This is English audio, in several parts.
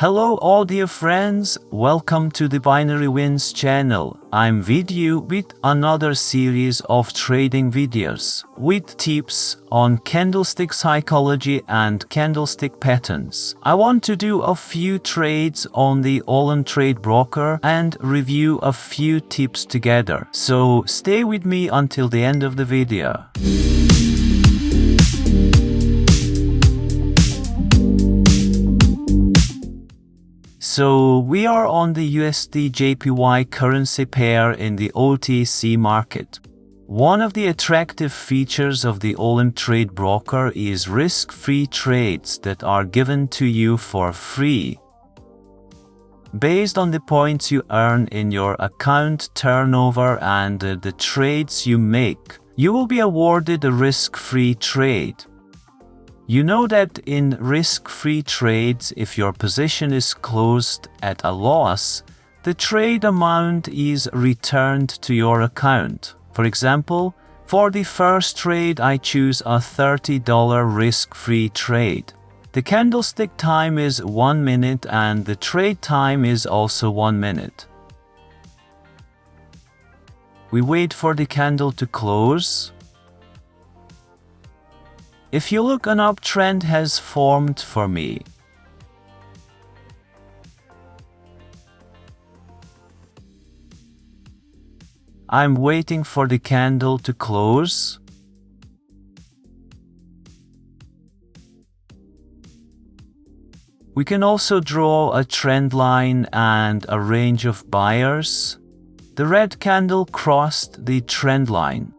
Hello all dear friends, welcome to the Binary Wins channel. I'm with you with another series of trading videos with tips on candlestick psychology and candlestick patterns. I want to do a few trades on the Olymp Trade broker and review a few tips together. So stay with me until the end of the video. So we are on the USD-JPY currency pair in the OTC market. One of the attractive features of the Olymp Trade broker is risk-free trades that are given to you for free. Based on the points you earn in your account turnover and the trades you make, you will be awarded a risk-free trade. You know that in risk-free trades, if your position is closed at a loss, the trade amount is returned to your account. For example, for the first trade, I choose a $30 risk-free trade. The candlestick time is 1 minute and the trade time is also 1 minute. We wait for the candle to close. If you look, an uptrend has formed for me. I'm waiting for the candle to close. We can also draw a trend line and a range of buyers. The red candle crossed the trend line.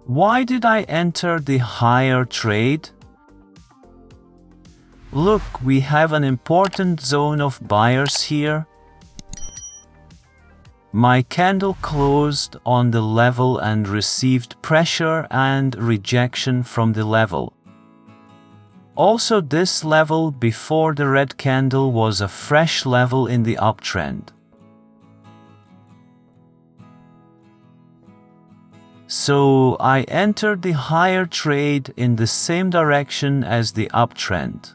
Why did I enter the higher trade? Look, we have an important zone of buyers here. My candle closed on the level and received pressure and rejection from the level. Also, this level before the red candle was a fresh level in the uptrend. So I entered the higher trade in the same direction as the uptrend.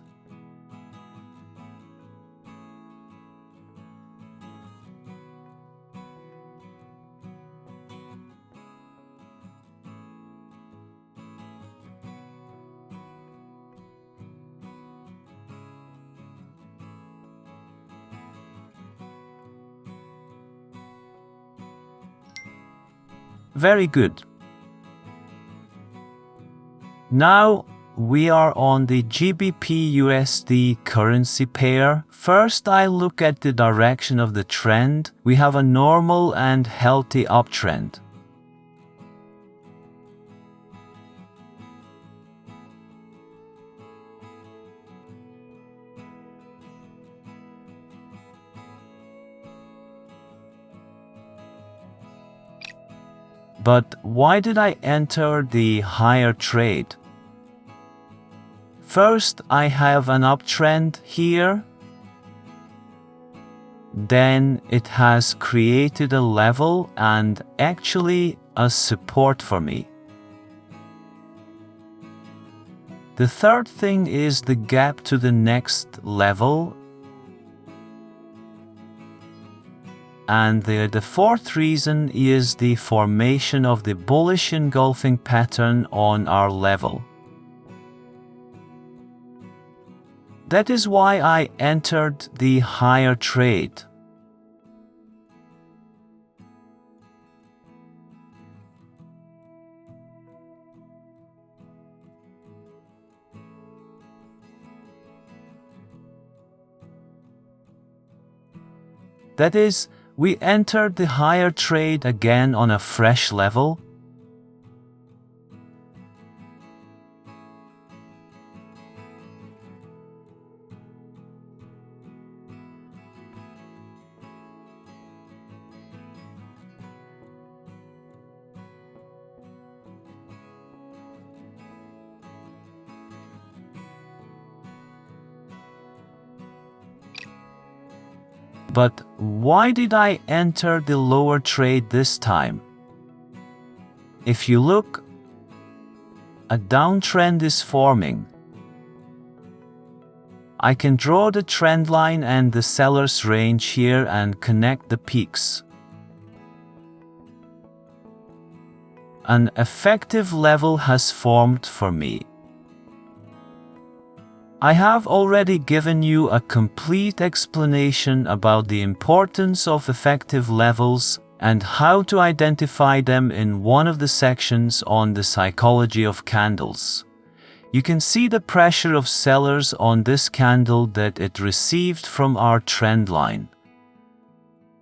Very good. Now we are on the GBP-USD currency pair. First, I look at the direction of the trend. We have a normal and healthy uptrend. But why did I enter the higher trade? First, I have an uptrend here. Then it has created a level and actually a support for me. The third thing is the gap to the next level. And the fourth reason is the formation of the bullish engulfing pattern on our level. That is why I entered the higher trade. That is, we entered the higher trade again on a fresh level. But why did I enter the lower trade this time? If you look, a downtrend is forming. I can draw the trend line and the seller's range here and connect the peaks. An effective level has formed for me. I have already given you a complete explanation about the importance of effective levels and how to identify them in one of the sections on the psychology of candles. You can see the pressure of sellers on this candle that it received from our trend line.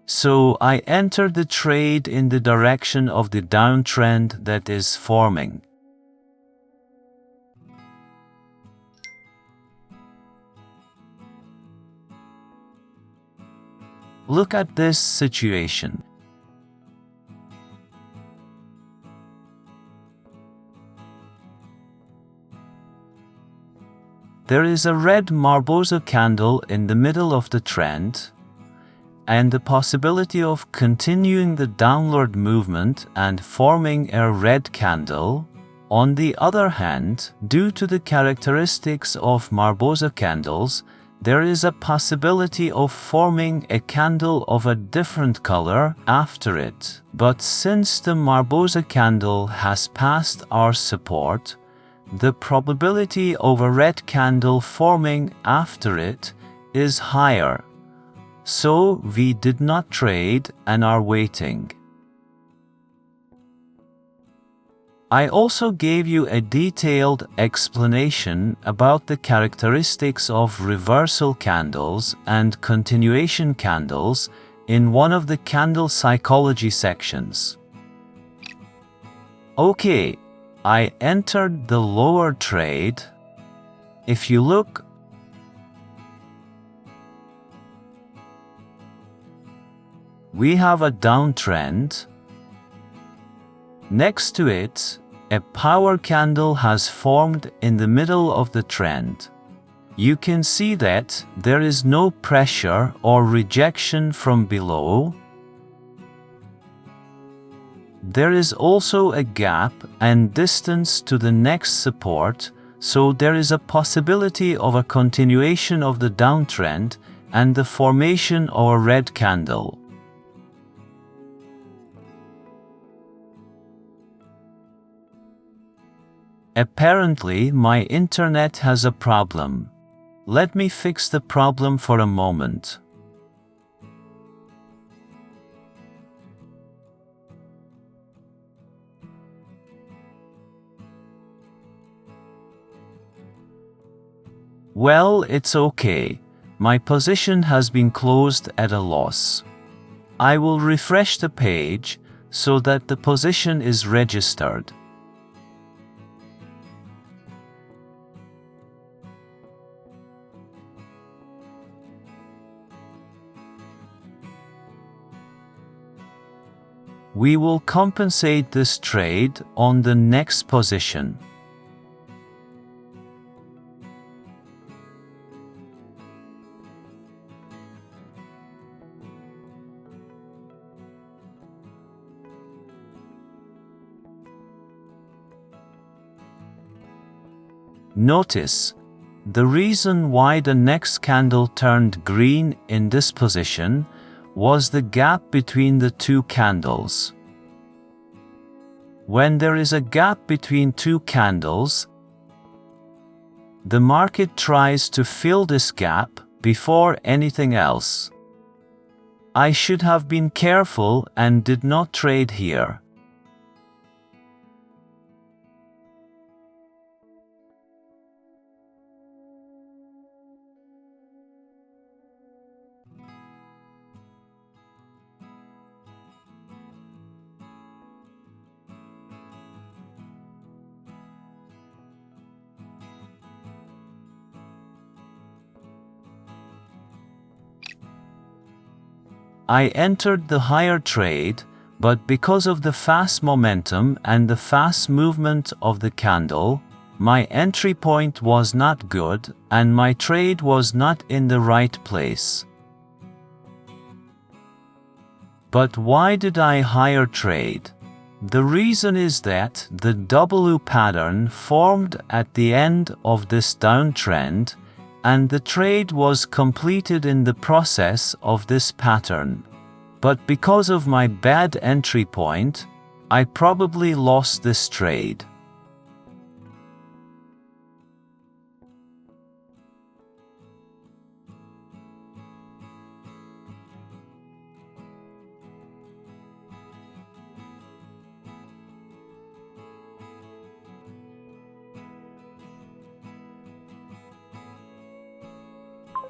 So I entered the trade in the direction of the downtrend that is forming. Look at this situation. There is a red Barbosa candle in the middle of the trend, and the possibility of continuing the downward movement and forming a red candle. On the other hand, due to the characteristics of Barbosa candles, there is a possibility of forming a candle of a different color after it. But since the Barbosa candle has passed our support, the probability of a red candle forming after it is higher. So we did not trade and are waiting. I also gave you a detailed explanation about the characteristics of reversal candles and continuation candles in one of the candle psychology sections. Okay, I entered the lower trade. If you look, we have a downtrend. Next to it, a power candle has formed in the middle of the trend. You can see that there is no pressure or rejection from below. There is also a gap and distance to the next support, so there is a possibility of a continuation of the downtrend and the formation of a red candle. Apparently, my internet has a problem. Let me fix the problem for a moment. Well, it's okay. My position has been closed at a loss. I will refresh the page so that the position is registered. We will compensate this trade on the next position. Notice, the reason why the next candle turned green in this position was the gap between the two candles. When there is a gap between two candles, the market tries to fill this gap before anything else. I should have been careful and did not trade here. I entered the higher trade, but because of the fast momentum and the fast movement of the candle, my entry point was not good and my trade was not in the right place. But why did I higher trade? The reason is that the W pattern formed at the end of this downtrend, and the trade was completed in the process of this pattern. But because of my bad entry point, I probably lost this trade.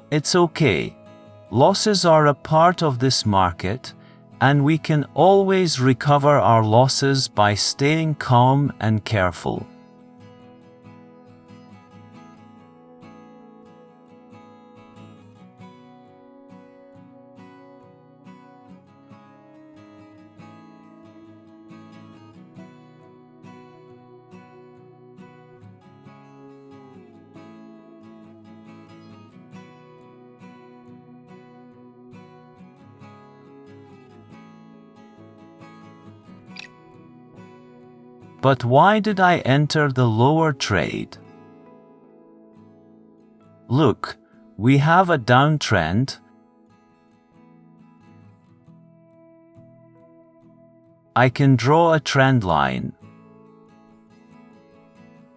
It's okay. Losses are a part of this market, and we can always recover our losses by staying calm and careful. But why did I enter the lower trade? Look, we have a downtrend. I can draw a trend line.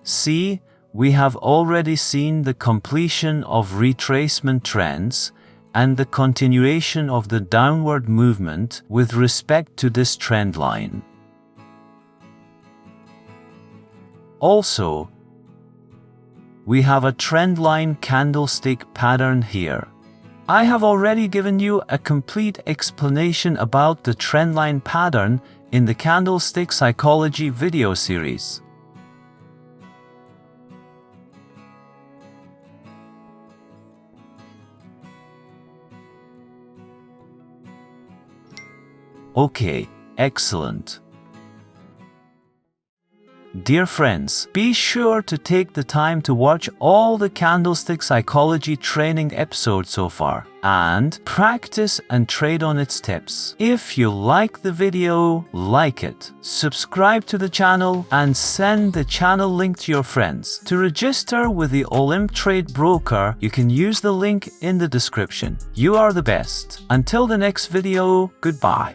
See, we have already seen the completion of retracement trends and the continuation of the downward movement with respect to this trend line. Also, we have a trendline candlestick pattern here. I have already given you a complete explanation about the trendline pattern in the candlestick psychology video series. Okay, excellent. Dear friends, be sure to take the time to watch all the candlestick psychology training episodes so far and practice and trade on its tips. If you like the video, like it, subscribe to the channel, and send the channel link to your friends. To register with the Olymp Trade broker, you can use the link in the description. You are the best. Until the next video, goodbye.